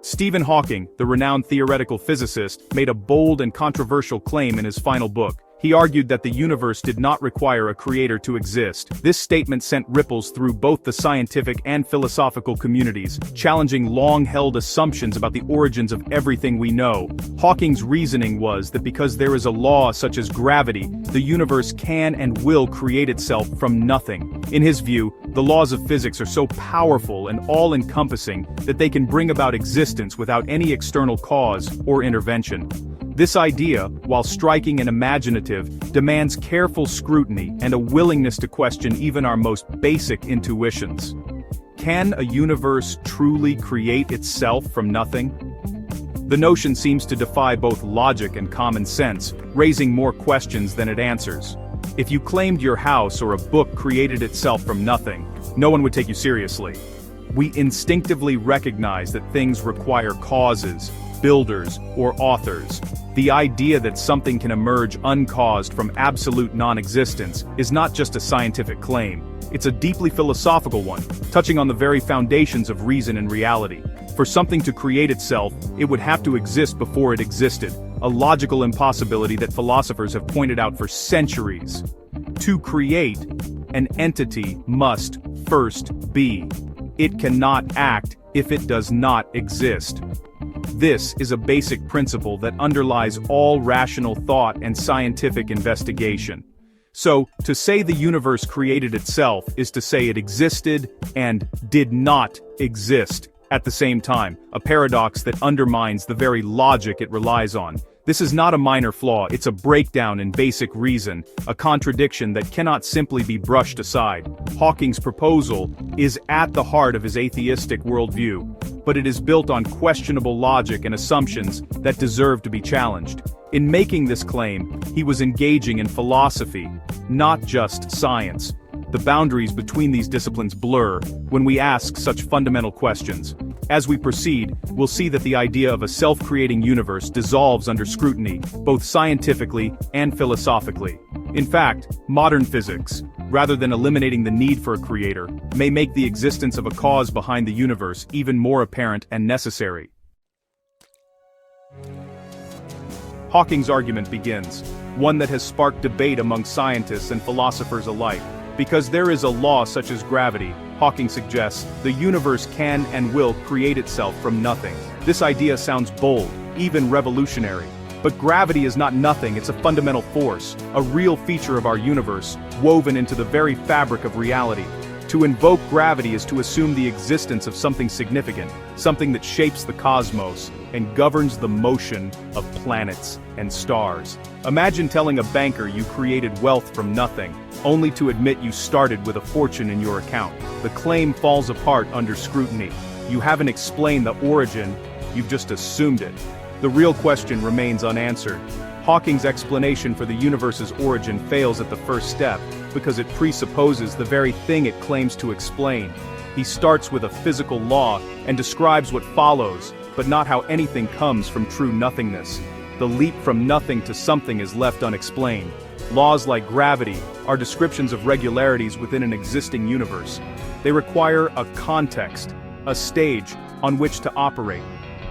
Stephen Hawking, the renowned theoretical physicist, made a bold and controversial claim in his final book. He argued that the universe did not require a creator to exist. This statement sent ripples through both the scientific and philosophical communities, challenging long-held assumptions about the origins of everything we know. Hawking's reasoning was that because there is a law such as gravity, the universe can and will create itself from nothing. In his view, the laws of physics are so powerful and all-encompassing that they can bring about existence without any external cause or intervention. This idea, while striking and imaginative, demands careful scrutiny and a willingness to question even our most basic intuitions. Can a universe truly create itself from nothing? The notion seems to defy both logic and common sense, raising more questions than it answers. If you claimed your house or a book created itself from nothing, no one would take you seriously. We instinctively recognize that things require causes, builders, or authors. The idea that something can emerge uncaused from absolute non-existence is not just a scientific claim, it's a deeply philosophical one, touching on the very foundations of reason and reality. For something to create itself, it would have to exist before it existed, a logical impossibility that philosophers have pointed out for centuries. To create, an entity must first be. It cannot act if it does not exist. This is a basic principle that underlies all rational thought and scientific investigation. So, to say the universe created itself is to say it existed and did not exist at the same time, a paradox that undermines the very logic it relies on. This is not a minor flaw, it's a breakdown in basic reason, a contradiction that cannot simply be brushed aside. Hawking's proposal is at the heart of his atheistic worldview, but it is built on questionable logic and assumptions that deserve to be challenged. In making this claim, he was engaging in philosophy, not just science. The boundaries between these disciplines blur when we ask such fundamental questions. As we proceed, we'll see that the idea of a self-creating universe dissolves under scrutiny, both scientifically and philosophically. In fact, modern physics, rather than eliminating the need for a creator, may make the existence of a cause behind the universe even more apparent and necessary. Hawking's argument begins, one that has sparked debate among scientists and philosophers alike. Because there is a law such as gravity, Hawking suggests, the universe can and will create itself from nothing. This idea sounds bold, even revolutionary. But gravity is not nothing, it's a fundamental force, a real feature of our universe, woven into the very fabric of reality. To invoke gravity is to assume the existence of something significant, something that shapes the cosmos and governs the motion of planets and stars. Imagine telling a banker you created wealth from nothing, only to admit you started with a fortune in your account. The claim falls apart under scrutiny. You haven't explained the origin, you've just assumed it. The real question remains unanswered. Hawking's explanation for the universe's origin fails at the first step, because it presupposes the very thing it claims to explain. He starts with a physical law and describes what follows, but not how anything comes from true nothingness. The leap from nothing to something is left unexplained. Laws like gravity are descriptions of regularities within an existing universe. They require a context, a stage, on which to operate.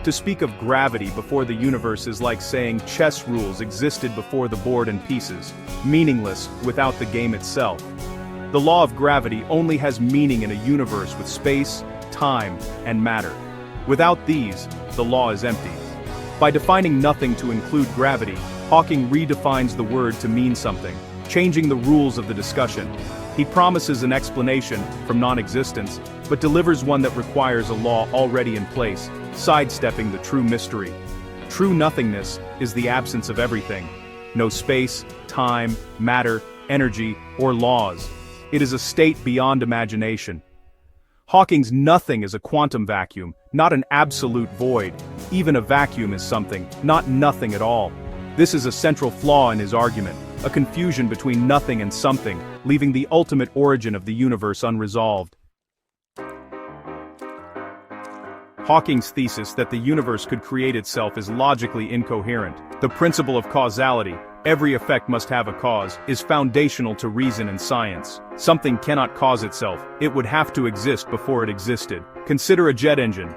To speak of gravity before the universe is like saying chess rules existed before the board and pieces, meaningless without the game itself. The law of gravity only has meaning in a universe with space, time, and matter. Without these, the law is empty. By defining nothing to include gravity, Hawking redefines the word to mean something, changing the rules of the discussion. He promises an explanation from non-existence, but delivers one that requires a law already in place, sidestepping the true mystery. True nothingness is the absence of everything. No space, time, matter, energy, or laws. It is a state beyond imagination. Hawking's nothing is a quantum vacuum, not an absolute void. Even a vacuum is something, not nothing at all. This is a central flaw in his argument, a confusion between nothing and something, leaving the ultimate origin of the universe unresolved. Hawking's thesis that the universe could create itself is logically incoherent. The principle of causality, every effect must have a cause, is foundational to reason and science. Something cannot cause itself, it would have to exist before it existed. Consider a jet engine.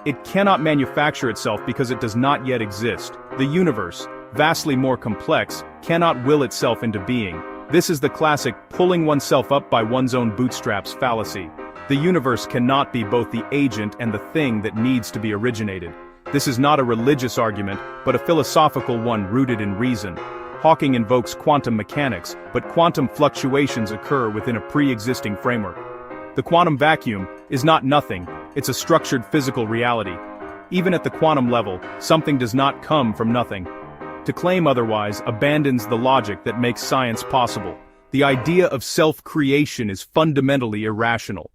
It cannot manufacture itself because it does not yet exist. The universe, vastly more complex, cannot will itself into being. This is the classic pulling oneself up by one's own bootstraps fallacy. The universe cannot be both the agent and the thing that needs to be originated. This is not a religious argument, but a philosophical one rooted in reason. Hawking invokes quantum mechanics, but quantum fluctuations occur within a pre-existing framework. The quantum vacuum is not nothing, it's a structured physical reality. Even at the quantum level, something does not come from nothing. To claim otherwise abandons the logic that makes science possible. The idea of self-creation is fundamentally irrational.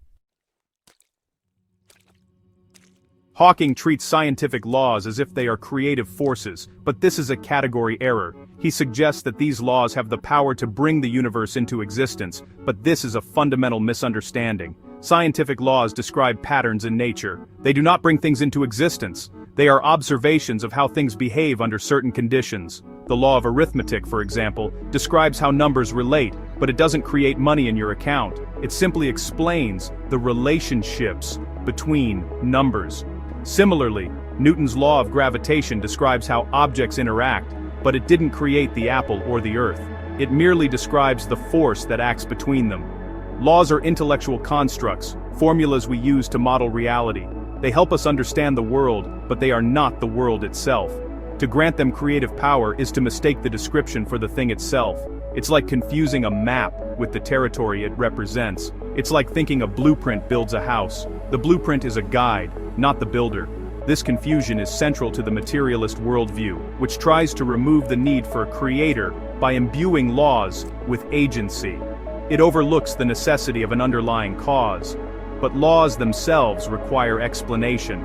Hawking treats scientific laws as if they are creative forces, but this is a category error. He suggests that these laws have the power to bring the universe into existence, but this is a fundamental misunderstanding. Scientific laws describe patterns in nature. They do not bring things into existence. They are observations of how things behave under certain conditions. The law of arithmetic, for example, describes how numbers relate, but it doesn't create money in your account. It simply explains the relationships between numbers. Similarly, Newton's law of gravitation describes how objects interact, but it didn't create the apple or the earth. It merely describes the force that acts between them. Laws are intellectual constructs, formulas we use to model reality. They help us understand the world, but they are not the world itself. To grant them creative power is to mistake the description for the thing itself. It's like confusing a map with the territory it represents. It's like thinking a blueprint builds a house. The blueprint is a guide, not the builder. This confusion is central to the materialist worldview, which tries to remove the need for a creator by imbuing laws with agency. It overlooks the necessity of an underlying cause. But laws themselves require explanation.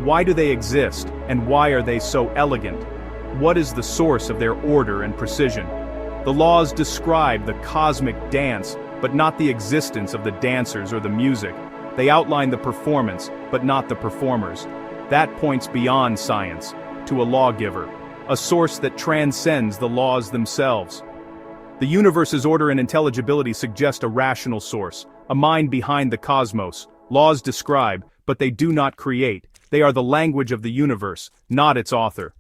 Why do they exist, and why are they so elegant? What is the source of their order and precision? The laws describe the cosmic dance, but not the existence of the dancers or the music. They outline the performance, but not the performers. That points beyond science, to a lawgiver, a source that transcends the laws themselves. The universe's order and intelligibility suggest a rational source, a mind behind the cosmos. Laws describe, but they do not create. They are the language of the universe, not its author.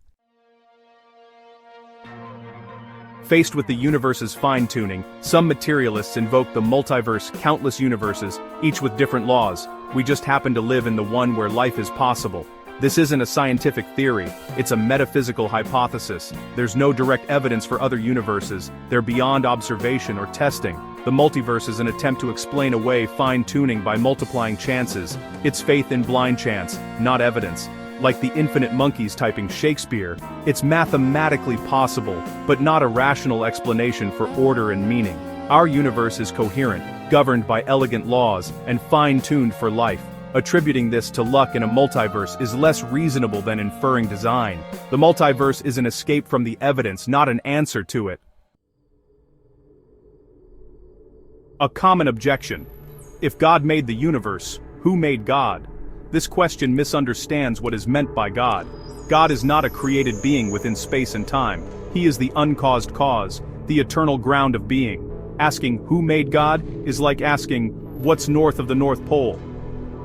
Faced with the universe's fine-tuning, some materialists invoke the multiverse, countless universes, each with different laws. We just happen to live in the one where life is possible. This isn't a scientific theory, it's a metaphysical hypothesis. There's no direct evidence for other universes, they're beyond observation or testing. The multiverse is an attempt to explain away fine-tuning by multiplying chances. It's faith in blind chance, not evidence. Like the infinite monkeys typing Shakespeare, it's mathematically possible, but not a rational explanation for order and meaning. Our universe is coherent, governed by elegant laws, and fine-tuned for life. Attributing this to luck in a multiverse is less reasonable than inferring design. The multiverse is an escape from the evidence, not an answer to it. A common objection. If God made the universe, who made God? This question misunderstands what is meant by God. God is not a created being within space and time. He is the uncaused cause, the eternal ground of being. Asking who made God is like asking, what's north of the North Pole?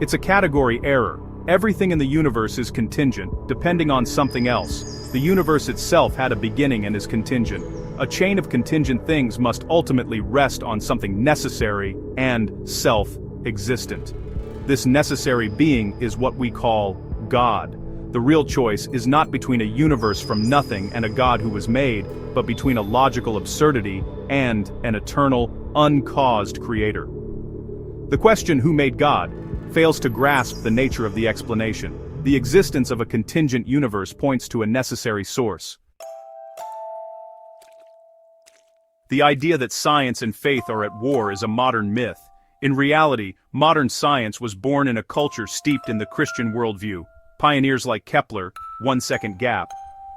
It's a category error. Everything in the universe is contingent, depending on something else. The universe itself had a beginning and is contingent. A chain of contingent things must ultimately rest on something necessary and self-existent. This necessary being is what we call God. The real choice is not between a universe from nothing and a God who was made, but between a logical absurdity and an eternal, uncaused creator. The question who made God fails to grasp the nature of the explanation. The existence of a contingent universe points to a necessary source. The idea that science and faith are at war is a modern myth. In reality, modern science was born in a culture steeped in the Christian worldview. Pioneers like Kepler, 1 second gap,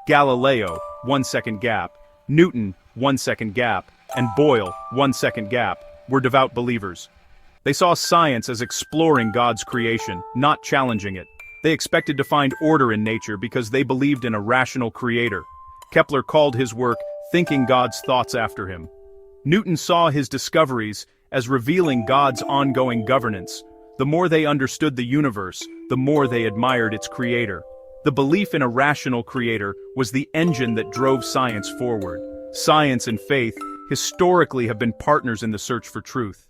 Galileo, 1 second gap, Newton, 1 second gap, and Boyle, 1 second gap, were devout believers. They saw science as exploring God's creation, not challenging it. They expected to find order in nature because they believed in a rational creator. Kepler called his work thinking God's thoughts after him. Newton saw his discoveries as revealing God's ongoing governance. The more they understood the universe, the more they admired its creator. The belief in a rational creator was the engine that drove science forward. Science and faith, historically, have been partners in the search for truth.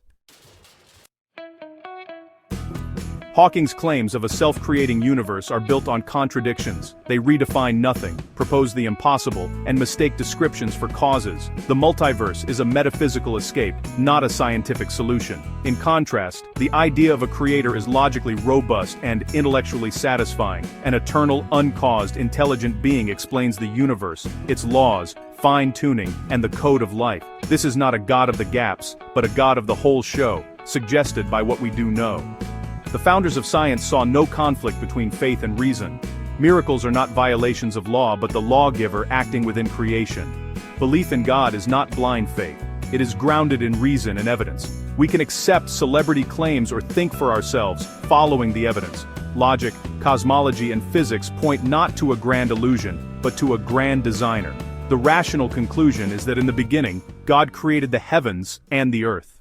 Hawking's claims of a self-creating universe are built on contradictions. They redefine nothing, propose the impossible, and mistake descriptions for causes. The multiverse is a metaphysical escape, not a scientific solution. In contrast, the idea of a creator is logically robust and intellectually satisfying. An eternal, uncaused, intelligent being explains the universe, its laws, fine-tuning, and the code of life. This is not a god of the gaps, but a god of the whole show, suggested by what we do know. The founders of science saw no conflict between faith and reason. Miracles are not violations of law, but the lawgiver acting within creation. Belief in God is not blind faith. It is grounded in reason and evidence. We can accept celebrity claims or think for ourselves, following the evidence. Logic, cosmology, and physics point not to a grand illusion, but to a grand designer. The rational conclusion is that in the beginning, God created the heavens and the earth.